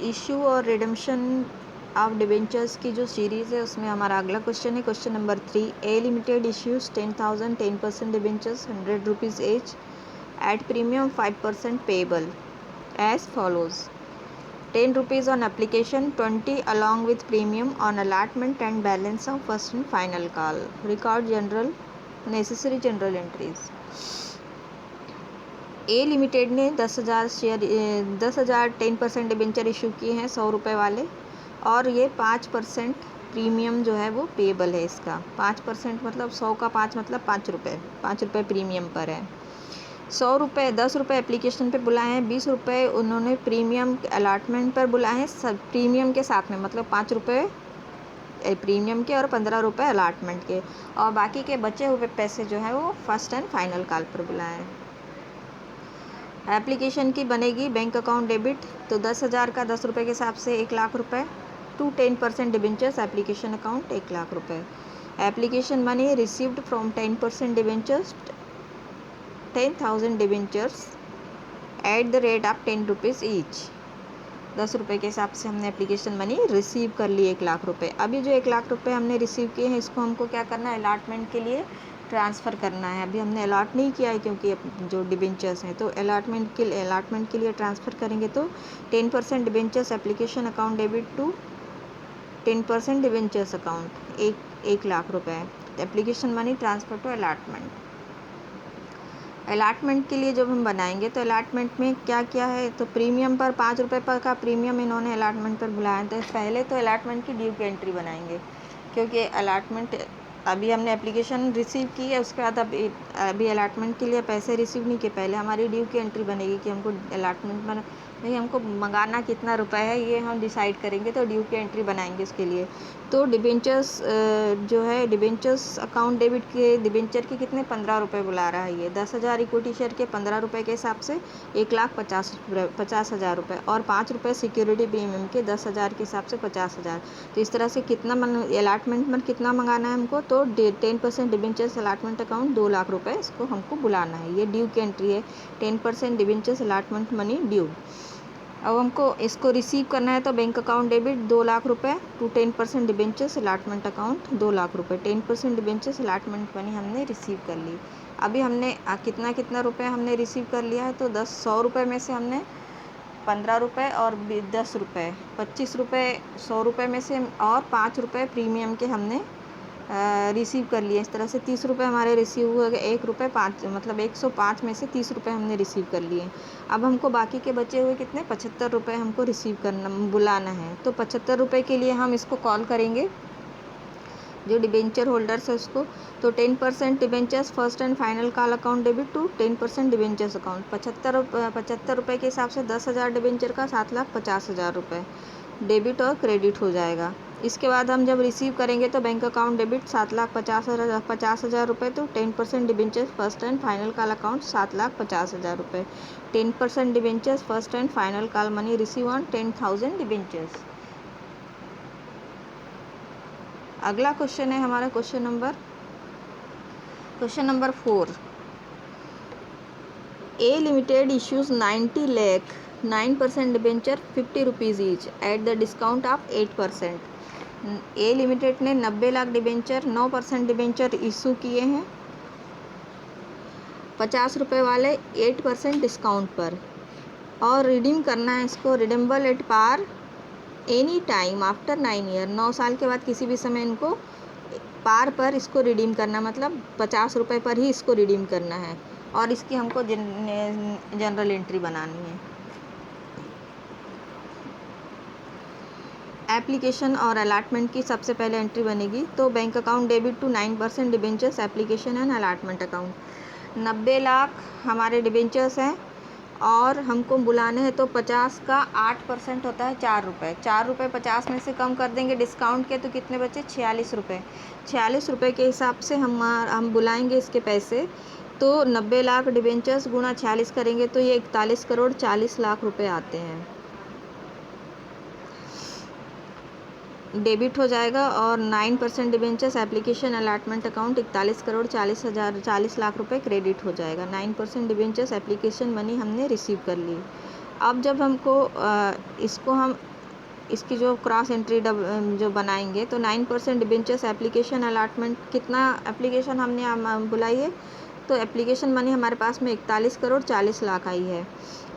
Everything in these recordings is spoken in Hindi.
इशू और रिडम्पशन ऑफ डिबेंचर्स की जो सीरीज़ है उसमें हमारा अगला क्वेश्चन है question number 3। A limited issues 10,000 10% debentures 100 rupees each at premium 5% payable as follows 10 rupees on application, 20 along with premium on allotment and balance of first and final call. Record general necessary general entries. A limited ने 10,000 शेयर 10,000 10% डिबेंचर इशू किए हैं 100 रुपये वाले, और ये 5% प्रीमियम जो है वो पेएबल है। इसका 5% मतलब 100 का 5 मतलब 5 रुपये प्रीमियम पर है। 100 रुपये 10 रुपये एप्लीकेशन पे बुलाए हैं, 20 रुपये उन्होंने प्रीमियम अलॉटमेंट पर बुलाए हैं, सब प्रीमियम के साथ में, मतलब 5 रुपये प्रीमियम के और 15 रुपये अलॉटमेंट के, और बाकी के बचे हुए पैसे जो है वो फर्स्ट एंड फाइनल कॉल पर बुलाए हैं। एप्लीकेशन की बनेगी बैंक अकाउंट डेबिट, तो 10,000 का 10 रुपये के हिसाब से 1,00,000 रुपये टू 10% डिबेंचर्स एप्लीकेशन अकाउंट 1,00,000 रुपये। Application money received from 10% debentures 10,000 debentures at the rate of 10 rupees each. 10 रुपये के हिसाब से हमने एप्लीकेशन मनी रिसीव कर ली 1,00,000 रुपये। अभी जो 1,00,000 रुपये हमने रिसीव किए हैं इसको हमको क्या करना है, अलॉटमेंट के लिए ट्रांसफ़र करना है। अभी हमने अलॉट नहीं किया है क्योंकि जो डिबेंचर्स हैं, तो अलॉटमेंट के लिए ट्रांसफ़र करेंगे तो 10% debentures application account debit to 10% debentures account 1,00,000 रुपये। Application money transfer to allotment. Allotment के लिए जब हम बनाएंगे तो अलॉटमेंट में क्या क्या है, तो प्रीमियम पर 5 रुपये पर का प्रीमियम इन्होंने अलॉटमेंट पर बुलाया, तो पहले तो अलॉटमेंट की ड्यू की एंट्री बनाएंगे, क्योंकि अलॉटमेंट अभी हमने एप्लीकेशन रिसीव की है, उसके बाद अभी अलॉटमेंट के लिए पैसे रिसीव नहीं किए, पहले हमारी ड्यू की एंट्री बनेगी कि हमको अलॉटमेंट में नहीं, हमको मंगाना कितना रुपए है ये हम डिसाइड करेंगे, तो ड्यू की एंट्री बनाएंगे उसके लिए। तो डिबेंचर्स जो है डिबेंचर्स अकाउंट डेबिट के डिबेंचर के कितने 15 रुपये बुला रहा है ये, 10,000 इक्विटी शेयर के 15 रुपये के हिसाब से 1,50,000 रुपये, और 5 रुपये सिक्योरिटी प्रीमियम के 10,000 के हिसाब से 50,000। तो इस तरह से कितना अलॉटमेंट में कितना मंगाना है हमको, तो 10% डिबेंचर्स अलॉटमेंट अकाउंट 2,00,000 रुपये इसको हमको बुलाना है, ये ड्यू की एंट्री है। 10% डिबेंचर्स अलॉटमेंट मनी ड्यू। अब हमको इसको रिसीव करना है, तो बैंक अकाउंट डेबिट 2,00,000 रुपये टू 10% डिबेंचर्स अलॉटमेंट अकाउंट 2,00,000 रुपये। 10% डिबेंचर्स अलॉटमेंट मनी हमने रिसीव कर ली। अभी हमने कितना रुपये हमने रिसीव कर लिया है, तो 100 रुपये में से हमने 15 रुपये और 10 रुपये 25 रुपये 100 रुपये में से, और 5 रुपये प्रीमियम के हमने रिसीव कर लिए। इस तरह से 30 रुपये हमारे रिसीव हुए, 1 रुपये 5 मतलब 105 में से 30 रुपये हमने रिसीव कर लिए। अब हमको बाकी के बचे हुए कितने 75 रुपये हमको रिसीव करना बुलाना है, तो 75 रुपये के लिए हम इसको कॉल करेंगे जो डिबेंचर होल्डर्स है उसको, तो 10% debentures first and final call account debit to 10% debentures account 75 रुपये के हिसाब से 10,000 डिबेंचर का 7,50,000 रुपये डेबिट और क्रेडिट हो जाएगा। इसके बाद हम जब रिसीव करेंगे तो बैंक अकाउंट डेबिट 7,50,000 रुपये, तो 10% debentures first and final call account 7,50,000 रुपये। 10% debentures first and final call money receive on 10,000 debentures. अगला क्वेश्चन है हमारा question number 4। A limited issues 90 lakh 9% debenture 50 rupees each at the discount of 8%। A limited ने 90 लाख डिबेंचर 9% डिबेंचर इशू किए हैं 50 रुपये वाले 8% डिस्काउंट पर, और रिडीम करना है इसको redeemable at par any time after 9 year. 9 साल के बाद किसी भी समय इनको पार पर इसको रिडीम करना, मतलब 50 रुपये पर ही इसको रिडीम करना है, और इसकी हमको जनरल एंट्री बनानी है। एप्लीकेशन और अलॉटमेंट की सबसे पहले एंट्री बनेगी, तो bank account debit to 9% debentures application and allotment account. 90 lakh हमारे डिबेंचर्स हैं और हमको बुलाने हैं, तो 50 का 8% होता है 4 रुपये। 4 रुपये 50 में से कम कर देंगे डिस्काउंट के, तो कितने बचे 46 रुपये। 46 रुपये के हिसाब से हम बुलाएंगे इसके पैसे, तो 90 लाख डिबेंचर्स गुणा 46 करेंगे तो ये 41 करोड़ 40 लाख रुपए आते हैं, डेबिट हो जाएगा। और 9% debentures application allotment account 41 crore 40 lakh रुपए क्रेडिट हो जाएगा। 9% डिबेंचर्स एप्लीकेशन मनी हमने रिसीव कर ली। अब जब हमको इसको हम इसकी जो क्रॉस एंट्री जो बनाएंगे तो 9% डिबेंचर्स एप्लीकेशन अलॉटमेंट, कितना एप्लीकेशन हमने बुलाई है, तो एप्लीकेशन मनी हमारे पास में 41 करोड़ 40 लाख आई है।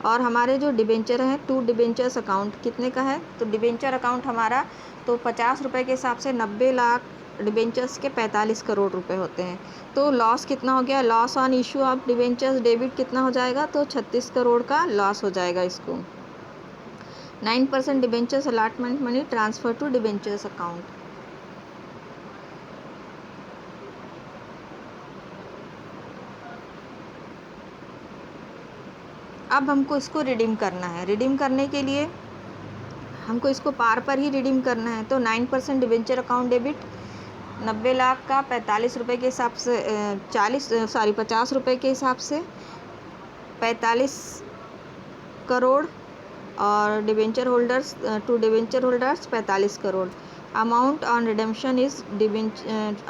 और हमारे जो डिबेंचर हैं, 2 डिबेंचर्स अकाउंट कितने का है, तो डिबेंचर अकाउंट हमारा तो 50 रुपये के हिसाब से 90 लाख डिबेंचर्स के 45 करोड़ रुपए होते हैं। तो लॉस कितना हो गया, loss on issue of debentures debit कितना हो जाएगा, तो 36 करोड़ का लॉस हो जाएगा इसको। 9% debentures allotment money transfer to debentures account. अब हमको इसको रिडीम करना है। रिडीम करने के लिए हमको इसको पार पर ही रिडीम करना है। तो 9% डिबेंचर अकाउंट डेबिट 90 लाख का 45 रुपये के हिसाब से 50 रुपये के हिसाब से 45 करोड़ और debenture holders to debenture holders 45 crore. Amount on redemption is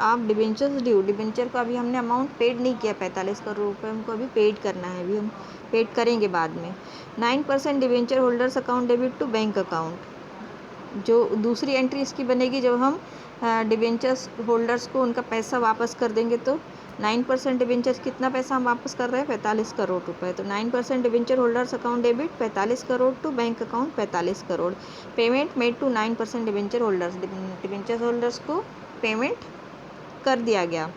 of debentures due. Debenture को अभी हमने अमाउंट पेड नहीं किया, 45 करोड़ रुपये हमको अभी पेड करना है, अभी हम पेड करेंगे बाद में। 9% debenture holders account debit to bank account. जो दूसरी एंट्री इसकी बनेगी जब हम डिबेंचर्स होल्डर्स को उनका पैसा वापस कर देंगे, तो 9% डिबेंचर्स कितना पैसा हम वापस कर रहे हैं, 45 करोड़ रुपए। तो 9% debenture holders account debit 45 crore to bank account 45 crore. Payment made to 9% debenture holders. Debenture holders को पेमेंट कर दिया गया।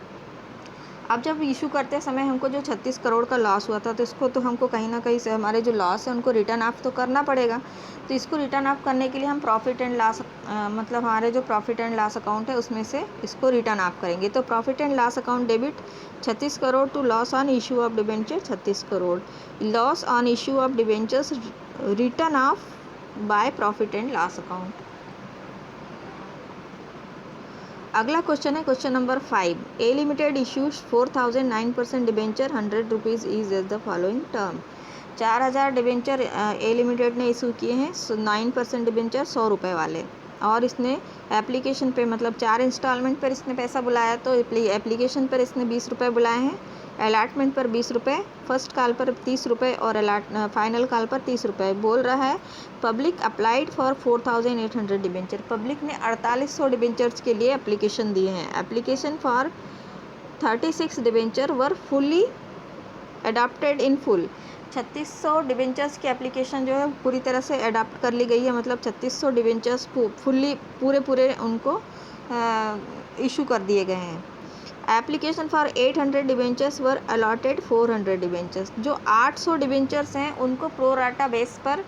अब जब इशू करते समय हमको जो 36 करोड़ का लॉस हुआ था, तो इसको तो हमको कहीं ना कहीं से हमारे जो लॉस है उनको रिटर्न ऑफ तो करना पड़ेगा। तो इसको रिटर्न ऑफ करने के लिए हम प्रॉफिट एंड लॉस मतलब हमारे जो प्रॉफिट एंड लॉस अकाउंट है उसमें से इसको रिटर्न ऑफ करेंगे। तो profit and loss account debit 36 crore to loss on issue of debenture 36 crore. Loss on issue of debentures written off by profit and loss account. अगला क्वेश्चन है question number 5। A limited issues 4000 9% debenture 100 rupees is as the following term. 4000 debenture a limited ने इशू किए हैं, 9% डिबेंचर 100 रुपये वाले। और इसने एप्लीकेशन पे मतलब 4 इंस्टॉलमेंट पर इसने पैसा बुलाया। तो एप्लीकेशन पर इसने 20 रुपये बुलाए हैं, अलॉटमेंट पर 20 रुपये, फर्स्ट कॉल पर 30 रुपये और फाइनल कॉल पर 30 रुपये। बोल रहा है public applied for 4800 debenture. Public ने 4800 डिबेंचर्स के लिए एप्लीकेशन दिए हैं। Application for 36 debenture were fully adopted in full. 3600 debentures की एप्लीकेशन जो है पूरी तरह से अडॉप्ट कर ली गई है, मतलब 3600 डिबेंचर्स फुल्ली पूरे उनको इशू कर दिए गए हैं। Application for 800 debentures were allotted 400 debentures. जो 800 डिबेंचर्स हैं उनको प्रो राटा बेस पर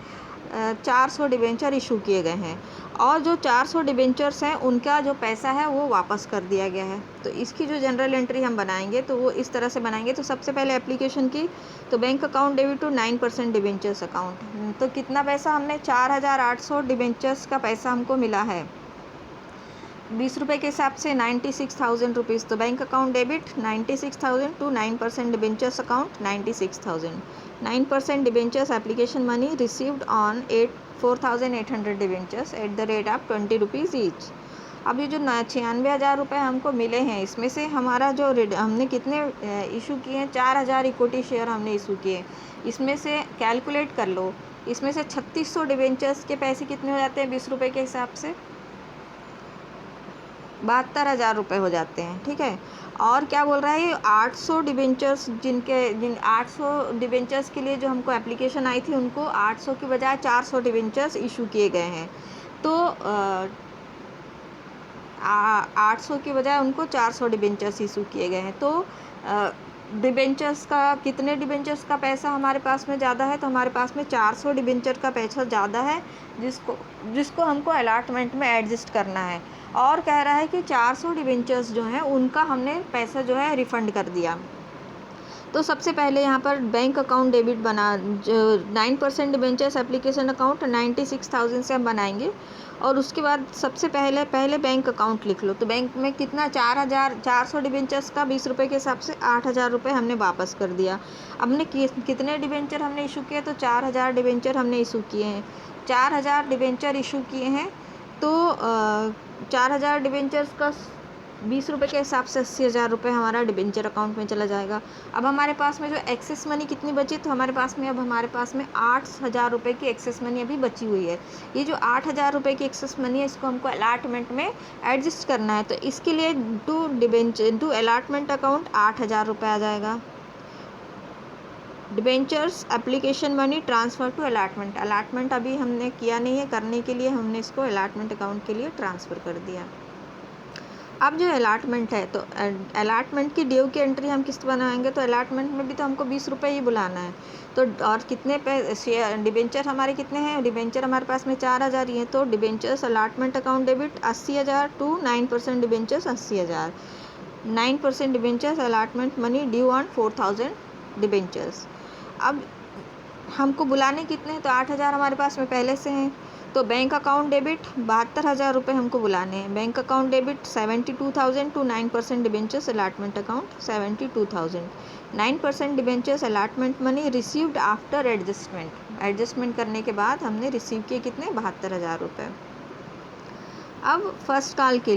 400 डिबेंचर इशू किए गए हैं, और जो 400 डिबेंचर्स हैं उनका जो पैसा है वो वापस कर दिया गया है। तो इसकी जो जनरल एंट्री हम बनाएंगे तो वो इस तरह से बनाएंगे। तो सबसे पहले एप्लीकेशन की, तो bank account debit to 9% debentures account. तो कितना पैसा हमने 4800 डिबेंचर्स का पैसा हमको मिला है 20 रुपये के हिसाब से 96,000 रुपीज़। तो bank account debit 96,000 to 9% debentures account 96,000। 9% debentures application money received on 4800 debentures at the rate of 20 rupees each. अब ये जो 96,000 रुपये हमको मिले हैं, इसमें से हमारा जो हमने कितने इशू किए हैं, 4000 इक्विटी शेयर हमने इशू किए। इसमें से कैलकुलेट कर लो, इसमें से 3600 डिबेंचर्स के पैसे कितने हो जाते हैं 20 रुपये के हिसाब से, 72,000 रुपये हो जाते हैं। ठीक है। और क्या बोल रहा है ये 800 डिबेंचर्स जिन 800 डिबेंचर्स के लिए जो हमको एप्लीकेशन आई थी, उनको 800 की बजाय 400 डिबेंचर्स इशू किए गए हैं। तो 800 की बजाय उनको 400 डिबेंचर्स इशू किए गए हैं। तो डिबेंचर्स का कितने डिबेंचर्स का पैसा हमारे पास में ज़्यादा है, तो हमारे पास में 400 डिबेंचर का पैसा ज़्यादा है, जिसको हमको अलॉटमेंट में एडजस्ट करना है। और कह रहा है कि 400 डिबेंचर्स जो हैं उनका हमने पैसा जो है रिफ़ंड कर दिया। तो सबसे पहले यहाँ पर बैंक अकाउंट डेबिट बना, जो 9% डिबेंचर्स एप्लीकेशन अकाउंट 96,000 से हम बनाएंगे। और उसके बाद सबसे पहले बैंक अकाउंट लिख लो। तो बैंक में कितना 400 डिबेंचर्स का 20 रुपये के हिसाब से 8,000 रुपये हमने वापस कर दिया। हमने कितने डिबेंचर हमने इशू किए, तो 4000 डिबेंचर हमने इशू किए हैं। 4000 डिबेंचर इशू किए हैं, तो 4000 डिबेंचर्स का ₹20 के हिसाब से 80,000 रुपये हमारा डिबेंचर अकाउंट में चला जाएगा। अब हमारे पास में जो एक्सेस मनी कितनी बची, तो हमारे पास में 8,000 रुपये की एक्सेस मनी अभी बची हुई है। ये जो 8,000 रुपये की एक्सेस मनी है, इसको हमको अलॉटमेंट में एडजस्ट करना है। तो इसके लिए टू अलॉटमेंट अकाउंट 8,000 रुपये आ जाएगा। Debentures application money transfer to allotment, allotment अभी हमने किया नहीं है, करने के लिए हमने इसको अलॉटमेंट अकाउंट के लिए ट्रांसफ़र कर दिया। अब जो अलॉटमेंट है, तो अलॉटमेंट की ड्यू की एंट्री हम किस्त बनाएंगे, तो अलॉटमेंट में भी तो हमको ₹20 ही बुलाना है। तो और कितने शेयर डिबेंचर हमारे कितने हैं, डिबेंचर हमारे पास में 4,000 ही है। तो debentures allotment account debit 80,000 to 9% debentures 80,000, 9% debentures allotment money due on 4,000 debentures. अब हमको बुलाने कितने हैं, तो 8,000 हमारे पास में पहले से हैं। तो बैंक अकाउंट डेबिट 72,000 रुपये हमको बुलाने हैं। Bank account debit 72,000 to 9% debentures allotment account 72,000, 9% debentures allotment money received after adjustment करने के बाद हमने रिसीव किए कितने, 72,000 रुपये। अब फर्स्ट कॉल के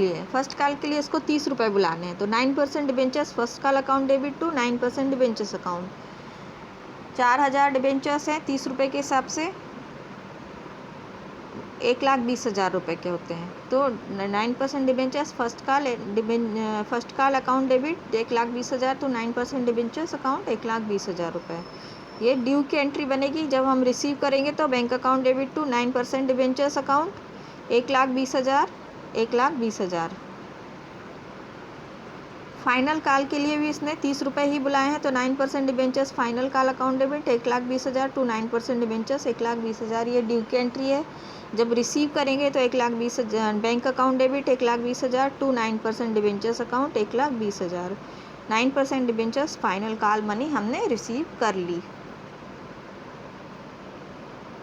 लिए इसको 30 रुपये बुलाने हैं। तो 9% debentures first call account debit to 9% debentures account, 4,000 debentures हैं 30 रुपये के हिसाब से, 1,20,000 रुपये के होते हैं। तो 9% debentures first call account debit 1,20,000 तो 9% डिबेंचर्स अकाउंट 1,20,000 रुपये। ये ड्यू की एंट्री बनेगी जब हम रिसीव करेंगे। तो bank account debit to 9% debentures account 1,20,000। Final call के लिए भी इसने 30 रुपये ही बुलाए हैं। तो 9% debentures final call account debit 1,20,000 to 9% debentures 1,20,000, ये ड्यू की एंट्री है। जब रिसीव करेंगे तो 1,20,000 bank account debit 1,20,000 to 9% debentures account 1,20,000, 9% debentures final call money हमने रिसीव कर ली।